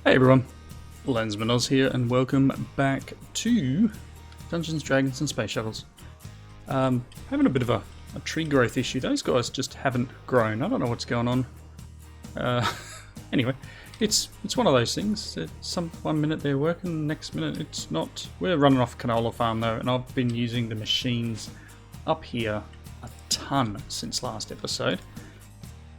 Hey everyone, Lensman Oz here, and welcome back to Dungeons, Dragons and Space Shuttles. Having a bit of a tree growth issue. Those guys just haven't grown. I don't know what's going on. Anyway, it's one of those things. One minute they're working, next minute it's not. We're running off a canola farm though, and I've been using the machines up here a ton since last episode.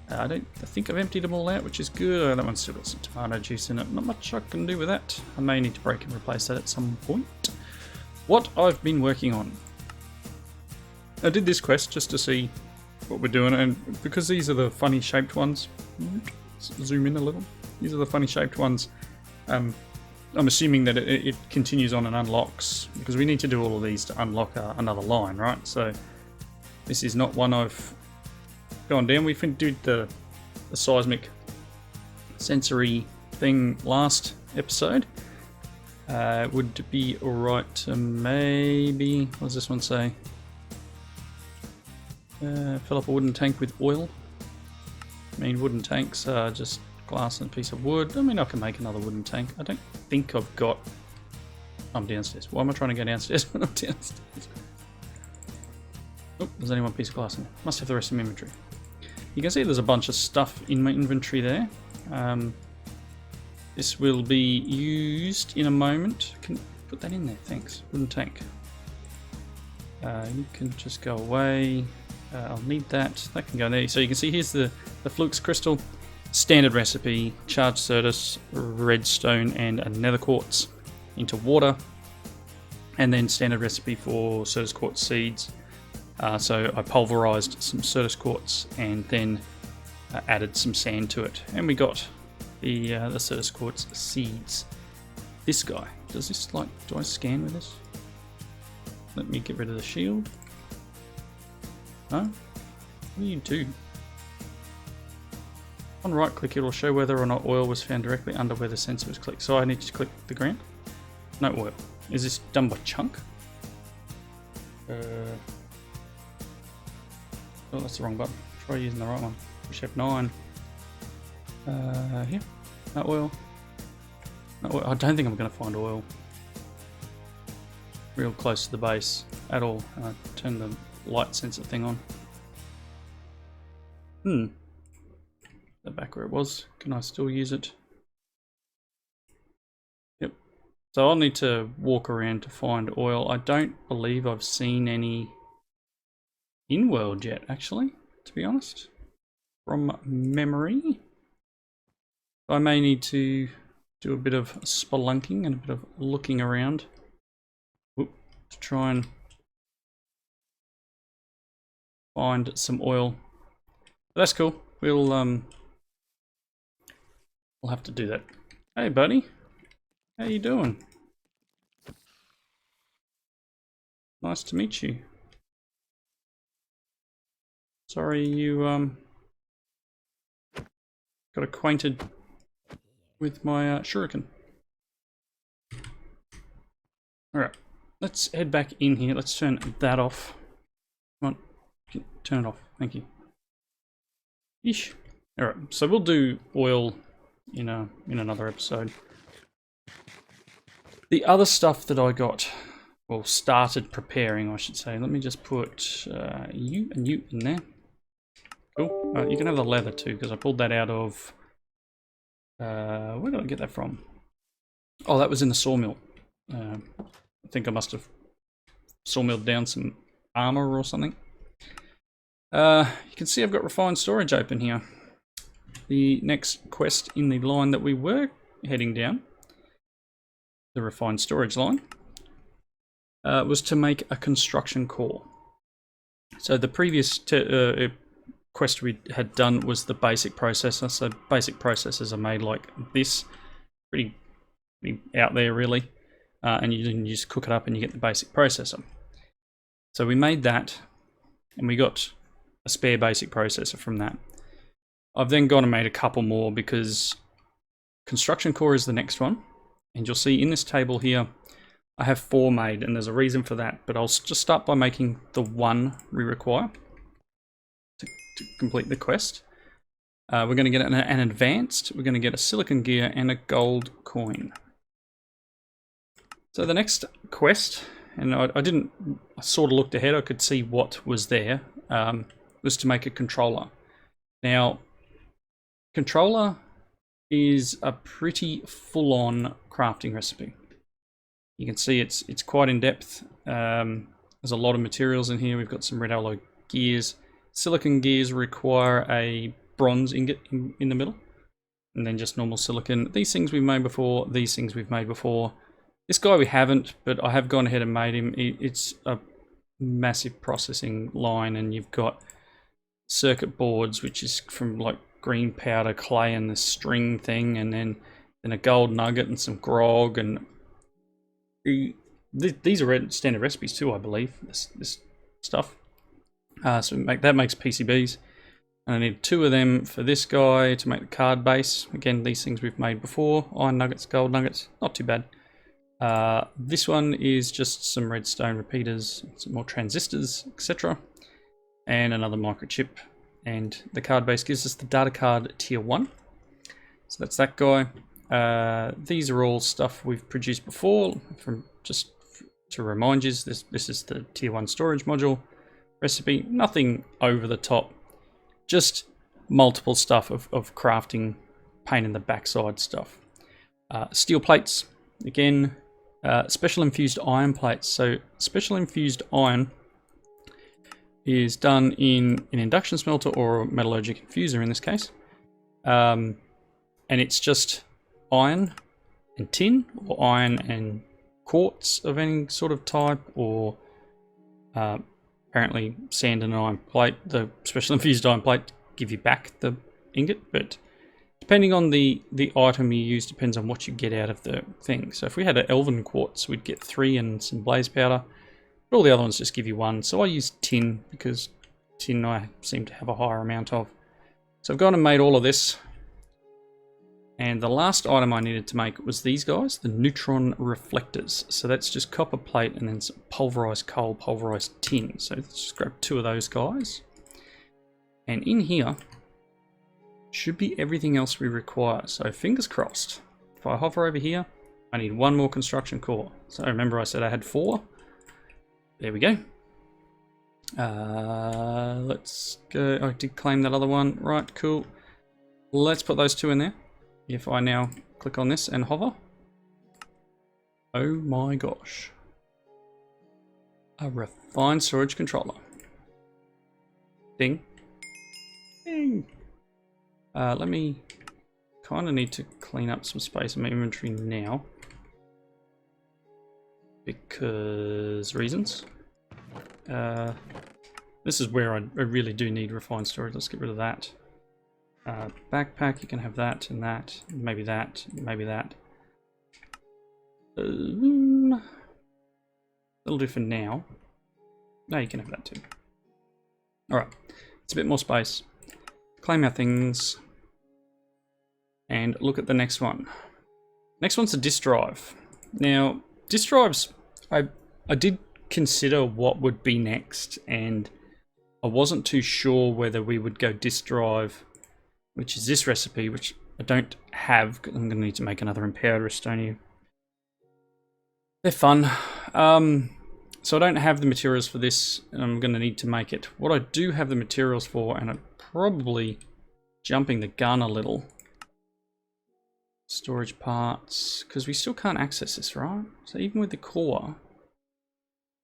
I think I've emptied them all out, which is good. Oh, that one's still got some tomato juice in it. Not much I can do with that. I may need to break and replace that at some point. What I've been working on. I did this quest just to see what we're doing, and because these are the funny shaped ones, zoom in a little. These are the funny shaped ones. I'm assuming that it continues on and unlocks, because we need to do all of these to unlock another line, right? So this is not one I've gone down. We did the seismic sensory thing last episode. Would be alright to maybe, what does this one say? Fill up a wooden tank with oil. I mean, wooden tanks are just glass and a piece of wood. I mean, I can make another wooden tank. I don't think I've got... I'm downstairs. Why am I trying to go downstairs when I'm downstairs? Oh, there's only one piece of glass in there. Must have the rest of my inventory. You can see there's a bunch of stuff in my inventory there. This will be used in a moment. Can put that in there, thanks. Wooden tank. You can just go away. I'll need that. That can go there. So you can see here's the flux crystal. Standard recipe, charged Certus, redstone and a nether quartz into water. And then standard recipe for Certus quartz seeds. So I pulverized some Certus quartz and then added some sand to it, and we got the Certus quartz seeds. This guy, does this do I scan with this? Let me get rid of the shield. No? What do you do? On right click, it will show whether or not oil was found directly under where the sensor was clicked. So I need to click the ground. No oil. Is this done by chunk? Oh, that's the wrong button. Try using the right one. Push F9. Here. No oil. No oil. I don't think I'm going to find oil real close to the base at all. Turn the light sensor thing on. That back where it was. Can I still use it? Yep. So I'll need to walk around to find oil. I don't believe I've seen any in world yet, actually, to be honest, from memory. I may need to do a bit of spelunking and a bit of looking around to try and find some oil. But that's cool. We'll have to do that. Hey buddy, how you doing? Nice to meet you. Sorry you got acquainted with my shuriken. Alright, let's head back in here. Let's turn that off. Come on, turn it off. Thank you. Ish. Alright, so we'll do oil in another episode. The other stuff that I got, well, started preparing, I should say. Let me just put you and you in there. Cool. You can have the leather too, because I pulled that out of... where did I get that from? Oh, that was in the sawmill. I think I must have sawmilled down some armor or something. You can see I've got refined storage open here. The next quest in the line that we were heading down, the refined storage line, was to make a construction core. So the previous quest we had done was the basic processor. So basic processors are made like this, pretty out there really, and you just cook it up and you get the basic processor. So we made that, and we got a spare basic processor from that. I've then gone and made a couple more because construction core is the next one, and you'll see in this table here I have 4 made, and there's a reason for that, but I'll just start by making the one we require to complete the quest. We're going to get an advanced, we're going to get a silicon gear and a gold coin. So the next quest, and I sort of looked ahead, I could see what was there, was to make a controller. Now, controller is a pretty full-on crafting recipe. You can see it's quite in-depth. There's a lot of materials in here. We've got some red alloy gears. Silicon gears require a bronze ingot in the middle, and then just normal silicon. These things we've made before, these things we've made before. This guy we haven't, but I have gone ahead and made him. It's a massive processing line, and you've got circuit boards, which is from like green powder, clay, and the string thing, and then a gold nugget and some grog, and these are standard recipes too, I believe. This stuff. So that makes PCBs. And I need 2 of them for this guy to make the card base. Again, these things we've made before. Iron nuggets, gold nuggets, not too bad. This one is just some redstone repeaters, some more transistors, etc. And another microchip. And the card base gives us the data card tier 1. So that's that guy. These are all stuff we've produced before. Just to remind you, this is the tier 1 storage module recipe. Nothing over the top. Just multiple stuff of crafting, pain in the backside stuff. Steel plates, again, special infused iron plates. So special infused iron is done in an induction smelter or a metallurgic infuser in this case. And it's just iron and tin, or iron and quartz of any sort of type, or apparently sand and an iron plate. The special infused iron plate give you back the ingot, but depending on the item you use depends on what you get out of the thing. So if we had an elven quartz, we'd get 3 and some blaze powder, but all the other ones just give you 1. So I use tin because tin I seem to have a higher amount of. So I've gone and made all of this, and the last item I needed to make was these guys, the Neutron Reflectors. So that's just copper plate and then some pulverized coal, pulverized tin. So let's just grab 2 of those guys. And in here should be everything else we require. So fingers crossed. If I hover over here, I need 1 more construction core. So remember I said I had 4. There we go. Let's go. I did claim that other one. Right, cool. Let's put those 2 in there. If I now click on this and hover. Oh my gosh. A refined storage controller. Ding. Ding. Let me kind of need to clean up some space in my inventory now. Because reasons. This is where I really do need refined storage. Let's get rid of that. Backpack, you can have that and that, maybe that, maybe that. That'll do for now. No, you can have that too. Alright, it's a bit more space. Claim our things. And look at the next one. Next one's a disk drive. Now, disk drives, I did consider what would be next, and I wasn't too sure whether we would go disk drive, which is this recipe, which I don't have. I'm going to need to make another impaired Restonia. They're fun. So I don't have the materials for this, and I'm going to need to make it. What I do have the materials for, and I'm probably jumping the gun a little. Storage parts, because we still can't access this, right? So even with the core,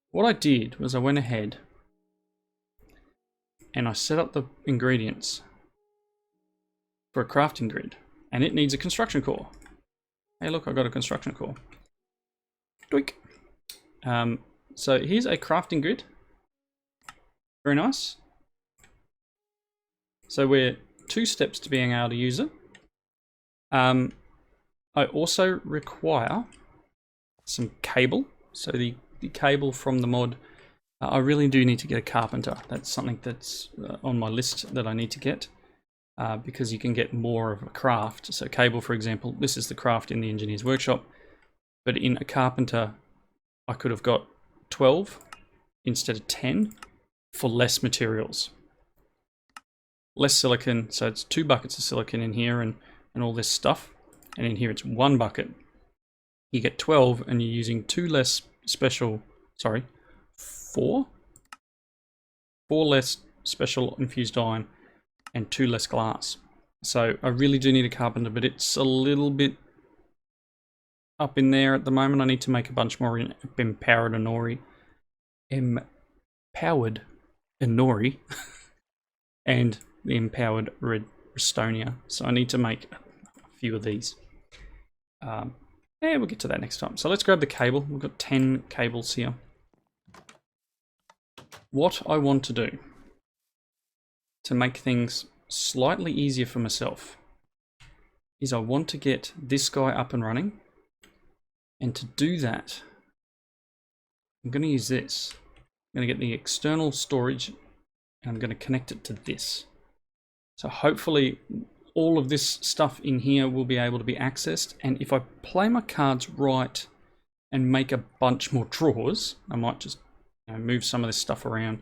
what I did was I went ahead and I set up the ingredients for a crafting grid, and it needs a construction core. Hey look, I got a construction core. Doink. So here's a crafting grid. Very nice. So we're 2 steps to being able to use it. I also require some cable. So the cable from the mod, I really do need to get a carpenter. That's something that's on my list that I need to get. Because you can get more of a craft. So cable, for example, this is the craft in the engineer's workshop, but in a carpenter I could have got 12 instead of 10 for less materials. less silicon, so it's 2 buckets of silicon in here and all this stuff. And in here it's 1 bucket. You get 12 and you're using 2 less special, sorry, 4 less special infused iron and 2 less glass. So I really do need a carpenter, but it's a little bit up in there at the moment. I need to make a bunch more empowered Inori. Empowered Inori and the empowered Restonia. So I need to make a few of these. Yeah, we'll get to that next time. So let's grab the cable. We've got 10 cables here. What I want to do to make things slightly easier for myself is I want to get this guy up and running. And to do that, I'm going to use this. I'm going to get the external storage and I'm going to connect it to this. So hopefully all of this stuff in here will be able to be accessed. And if I play my cards right and make a bunch more drawers, I might just move some of this stuff around.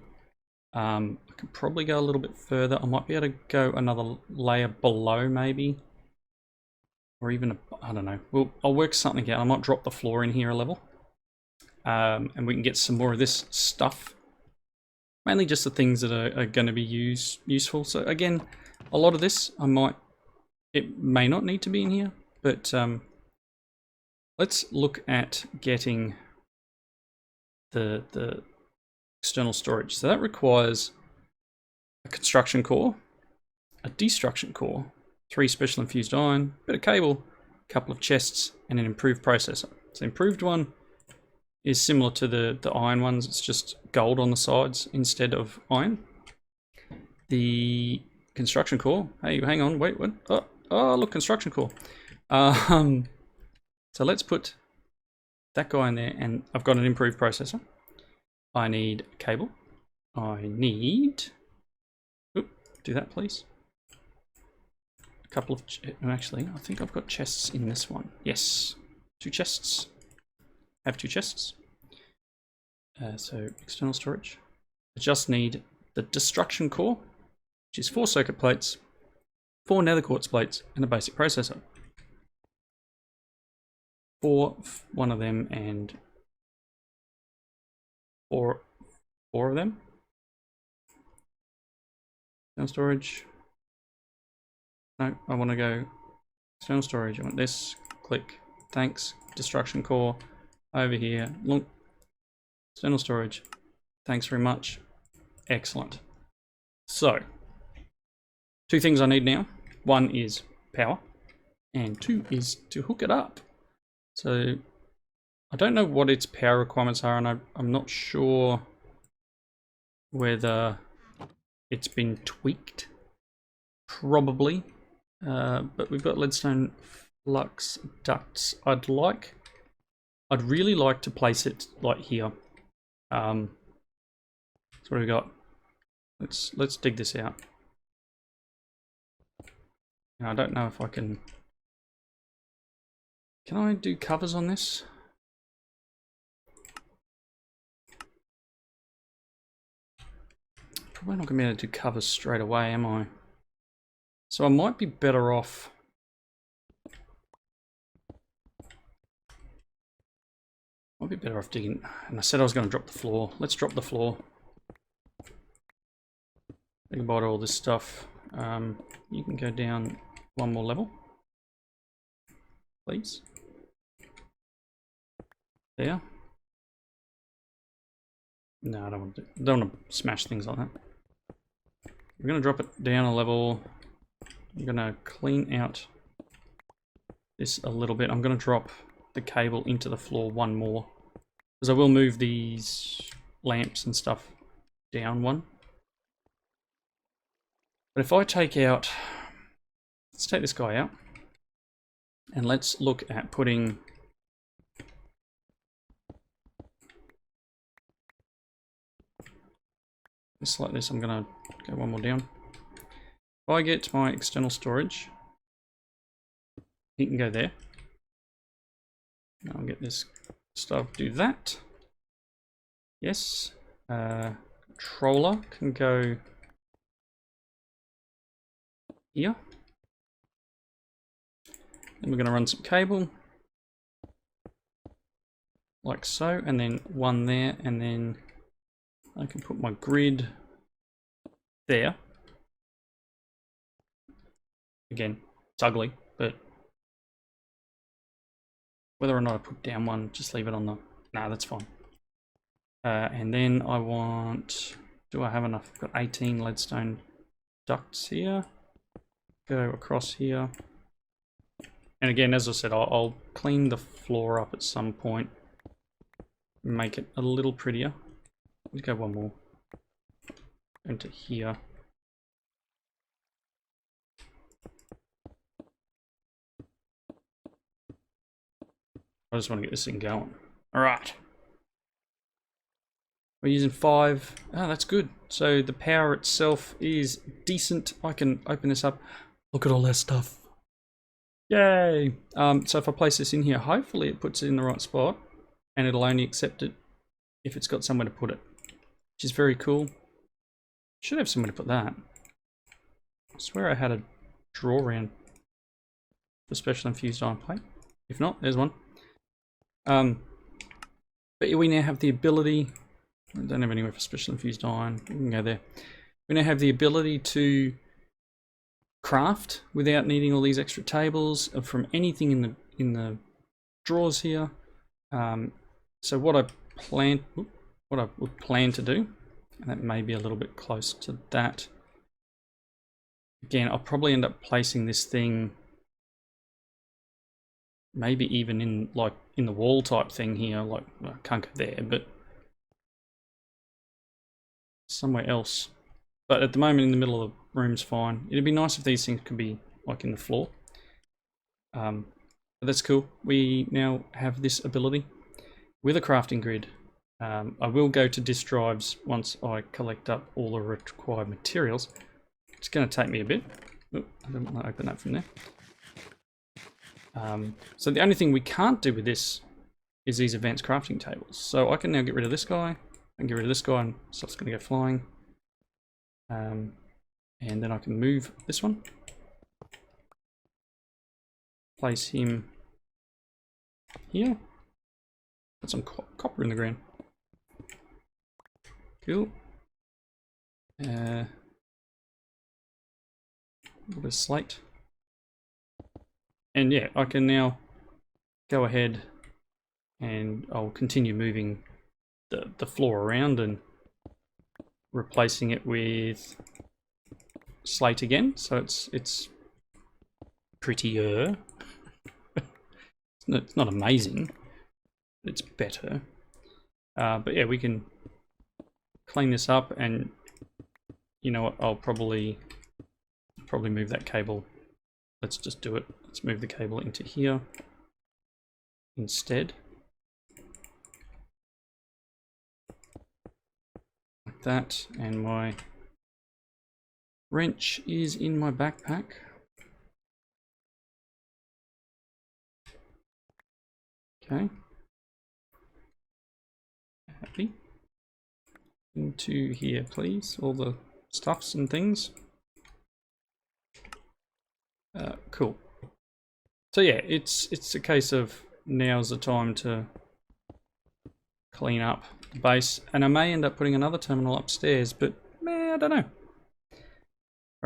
I could probably go a little bit further. I might be able to go another layer below maybe. Or even, I don't know. I'll work something out. I might drop the floor in here a level. And we can get some more of this stuff. Mainly just the things that are going to be useful. So again, a lot of this, it may not need to be in here. But let's look at getting the external storage. So that requires a construction core, a destruction core, 3 special infused iron, a bit of cable, a couple of chests, and an improved processor. So the improved one is similar to the iron ones. It's just gold on the sides instead of iron. The construction core. Hey, hang on, wait, what? Oh, look, construction core. So let's put that guy in there, and I've got an improved processor. I need cable. I need. Do that, please. Couple of, actually, I think I've got chests in this one. Yes, 2 chests. I have 2 chests. So external storage. I just need the destruction core, which is 4 circuit plates, 4 nether quartz plates, and a basic processor. 1 of them and 4 of them. External storage. No, I want to go external storage. I want this. Click. Thanks. Destruction core. Over here. Look. External storage. Thanks very much. Excellent. So, 2 things I need now. 1 is power. And 2 is to hook it up. So, I don't know what its power requirements are, and I'm not sure whether it's been tweaked. Probably. But we've got leadstone flux ducts. I'd really like to place it like here. So what do we got? Let's dig this out. Now, I don't know if I can. Can I do covers on this? Probably not going to be able to do covers straight away, am I? So I might be better off. Digging. And I said I was going to drop the floor. Let's drop the floor. Think about all this stuff. You can go down 1 more level, please. There. No, I don't want to smash things like that. We're going to drop it down a level. I'm going to clean out this a little bit. I'm going to drop the cable into the floor 1 more, because I will move these lamps and stuff down 1. But if I take out, let's take this guy out, and let's look at putting just like this. I'm going to go 1 more down. If I get my external storage, he can go there. I'll get this stuff, do that. Yes. Controller can go here. Then we're going to run some cable, like so, and then one there, and then I can put my grid there. Again, it's ugly, but whether or not I put down one, just leave it on the... Nah, that's fine. And then I want... Do I have enough? I've got 18 leadstone ducts here. Go across here. And again, as I said, I'll clean the floor up at some point. Make it a little prettier. Let's go one more. Into here. I just want to get this thing going. Alright. We're using 5. Oh, that's good. So the power itself is decent. I can open this up. Look at all that stuff. Yay! So if I place this in here, hopefully it puts it in the right spot, and it'll only accept it if it's got somewhere to put it, which is very cool. Should have somewhere to put that. I swear I had a drawer around for special infused iron plate. If not, there's one. But we now have the ability... I don't have anywhere for special infused iron. We can go there. We now have the ability to craft without needing all these extra tables from anything in the drawers here. So what I would plan to do, and that may be a little bit close to that. Again, I'll probably end up placing this thing maybe even in the wall type thing here. Like, well, I can't go there, but somewhere else. But at the moment, in the middle of the room's fine. It'd be nice if these things could be like in the floor. But that's cool. We now have this ability with a crafting grid. I will go to disk drives once I collect up all the required materials. It's going to take me a bit. Oop, I don't want to open that from there. So the only thing we can't do with this is these advanced crafting tables. So I can now get rid of this guy, and get rid of this guy, and stuff's going to go flying. And then I can move this one. Place him here. Put some copper in the ground. Cool. A little bit of slate. And yeah, I can now go ahead and I'll continue moving the floor around and replacing it with slate again. So it's prettier. It's not amazing. It's better. But yeah, we can clean this up, and you know what? I'll probably move that cable. Let's just do it. Let's move the cable into here instead. Like that. And my wrench is in my backpack. Okay. Happy. Into here, please. All the stuffs and things. Cool. So yeah, it's a case of now's the time to clean up the base, and I may end up putting another terminal upstairs, but I don't know.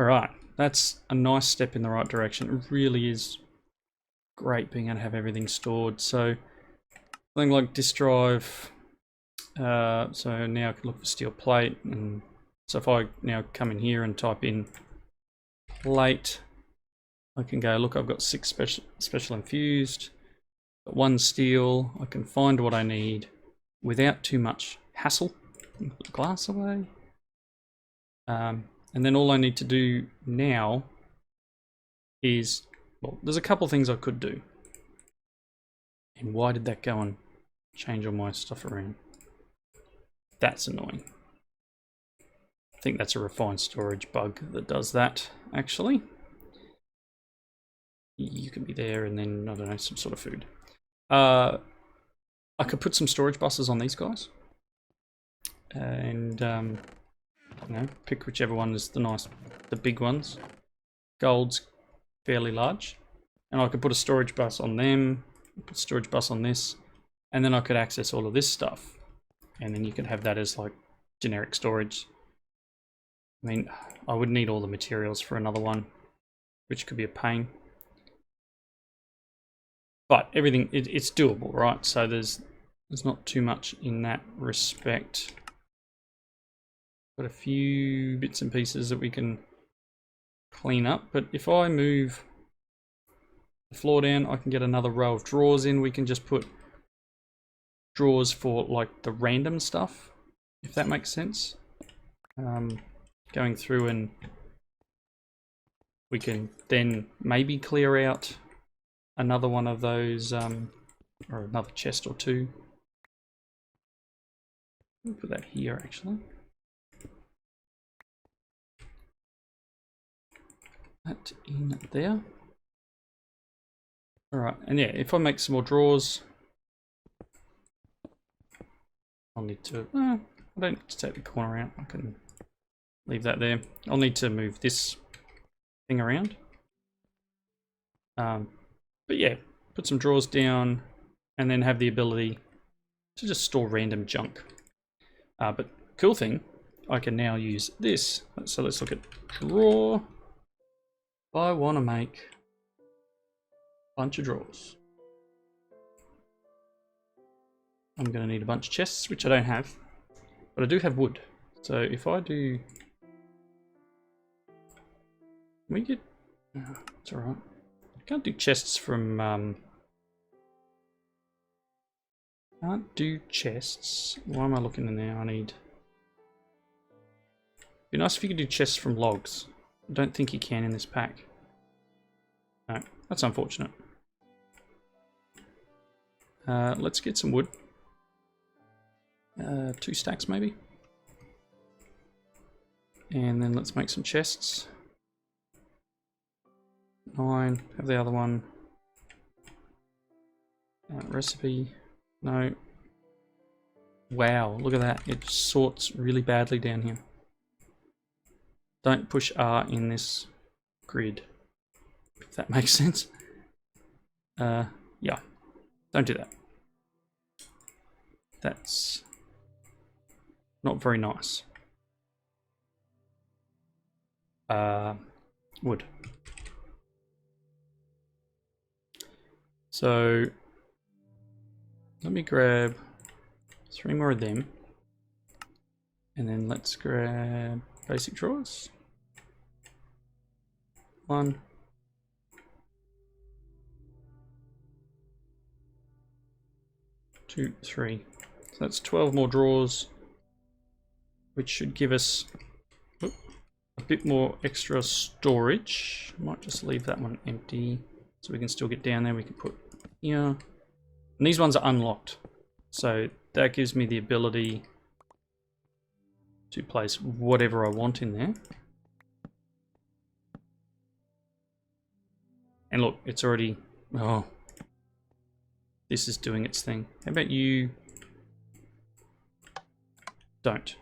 Alright, that's a nice step in the right direction. It really is great being able to have everything stored. So something like disk drive, so now I can look for steel plate, and so if I now come in here and type in plate, I can go, look, I've got 6 special infused, got 1 steel. I can find what I need without too much hassle. Put the glass away. And then all I need to do now is, well, there's a couple things I could do. And why did that go and change all my stuff around? That's annoying. I think that's a refined storage bug that does that, actually. You can be there, and then, I don't know, some sort of food. I could put some storage buses on these guys. And, you know, pick whichever one is the big ones. Gold's fairly large. And I could put a storage bus on them, put a storage bus on this, and then I could access all of this stuff. And then you could have that as like generic storage. I mean, I would need all the materials for another one, which could be a pain. But everything, it's doable, right? So there's not too much in that respect. Got a few bits and pieces that we can clean up. But if I move the floor down, I can get another row of drawers in. We can just put drawers for like the random stuff, if that makes sense. Going through, and we can then maybe clear out another one of those, or another chest or two. We'll put that here actually. That in there. Alright, and yeah, if I make some more drawers, I'll need to, I don't need to take the corner out, I can leave that there. I'll need to move this thing around. But yeah, put some drawers down and then have the ability to just store random junk. But cool thing, I can now use this. So let's look at drawer. If I want to make a bunch of drawers, I'm going to need a bunch of chests, which I don't have, but I do have wood. So if I do, we get, it's alright. I can't do chests from, can't do chests. Why am I looking in there? I need, be nice if you could do chests from logs. I don't think you can in this pack. No, that's unfortunate. Let's get some wood. 2 stacks maybe. And then let's make some chests. 9, have the other one. Recipe, no. Wow, look at that, it sorts really badly down here. Don't push R in this grid, if that makes sense. Yeah, don't do that. That's not very nice. Wood. So let me grab 3 more of them, and then let's grab basic drawers. 1, 2, 3. So that's 12 more drawers, which should give us a bit more extra storage. Might just leave that one empty so we can still get down there. We can put here. And these ones are unlocked. So that gives me the ability to place whatever I want in there. And look, it's already, oh, this is doing its thing. How about you don't?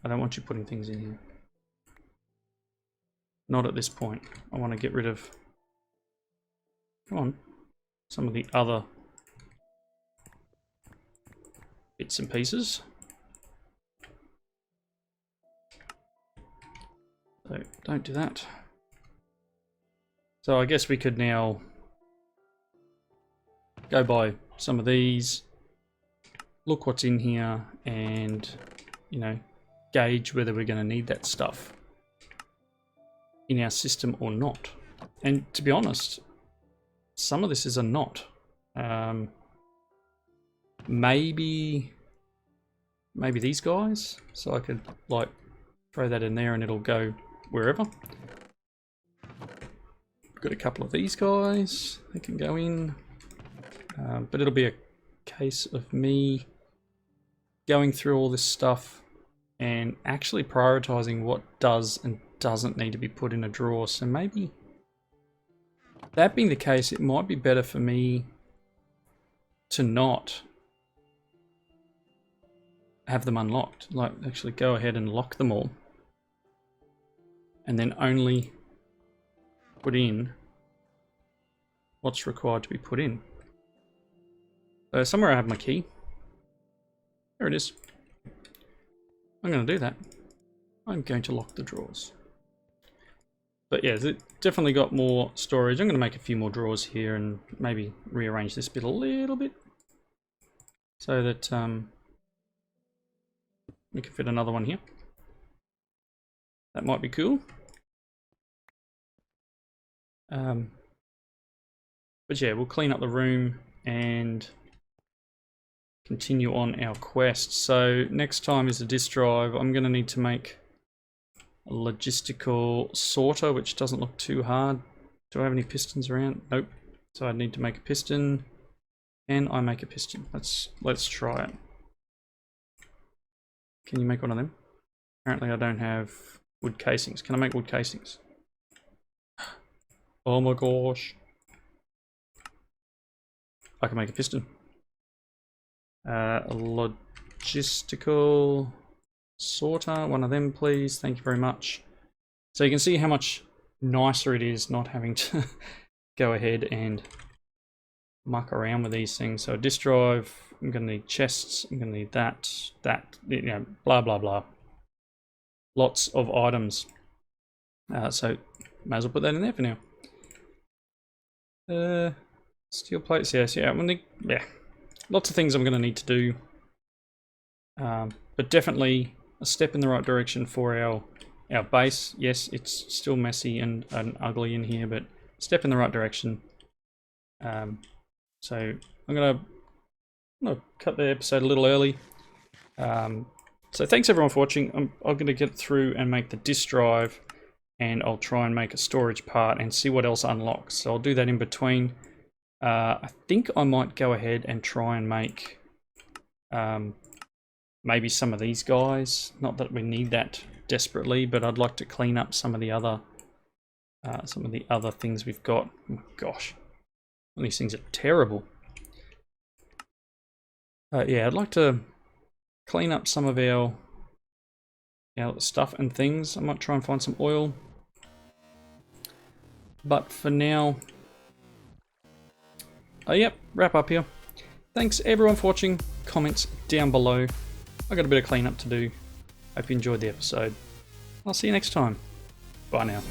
I don't want you putting things in here. Not at this point. I want to get rid of, come on, some of the other bits and pieces. So don't do that. So I guess we could now go buy some of these, look what's in here, and, you know, gauge whether we're going to need that stuff in our system or not. And to be honest, some of this is a not. Maybe these guys, so I could like throw that in there and it'll go wherever. Got a couple of these guys, they can go in, but it'll be a case of me going through all this stuff and actually prioritizing what does and doesn't need to be put in a drawer. So maybe, that being the case, it might be better for me to not have them unlocked, like actually go ahead and lock them all. and then only put in what's required to be put in. So somewhere I have my key. There it is. I'm going to do that. I'm going to lock the drawers. But yeah, it definitely got more storage. I'm going to make a few more drawers here and maybe rearrange this bit a little bit so that we can fit another one here. That might be cool. But yeah, we'll clean up the room and continue on our quest. So next time is the disk drive. I'm going to need to make a logistical sorter, which doesn't look too hard. Do I have any pistons around? Nope. So I need to make a piston. Can I make a piston? Let's try it. Can you make one of them? Apparently I don't have wood casings. Can I make wood casings? Oh my gosh. I can make a piston. A logistical sorter, one of them please, thank you very much. So you can see how much nicer it is not having to go ahead and muck around with these things. So a disk drive, I'm going to need chests, I'm going to need that, you know, blah blah blah. Lots of items. So might as well put that in there for now. Steel plates, yes, yeah, yeah. Lots of things I'm going to need to do, but definitely a step in the right direction for our base. Yes, it's still messy and ugly in here, but step in the right direction. So I'm going to cut the episode a little early. So thanks everyone for watching. I'm going to get through and make the disk drive, and I'll try and make a storage part and see what else unlocks. So I'll do that in between. I think I might go ahead and try and make maybe some of these guys. Not that we need that desperately, but I'd like to clean up some of the other things we've got. Oh my gosh, these things are terrible. Yeah, I'd like to clean up some of our stuff and things. I might try and find some oil, but for now. Yep, wrap up here. Thanks everyone for watching. Comments down below. I got a bit of cleanup to do. Hope you enjoyed the episode. I'll see you next time. Bye now.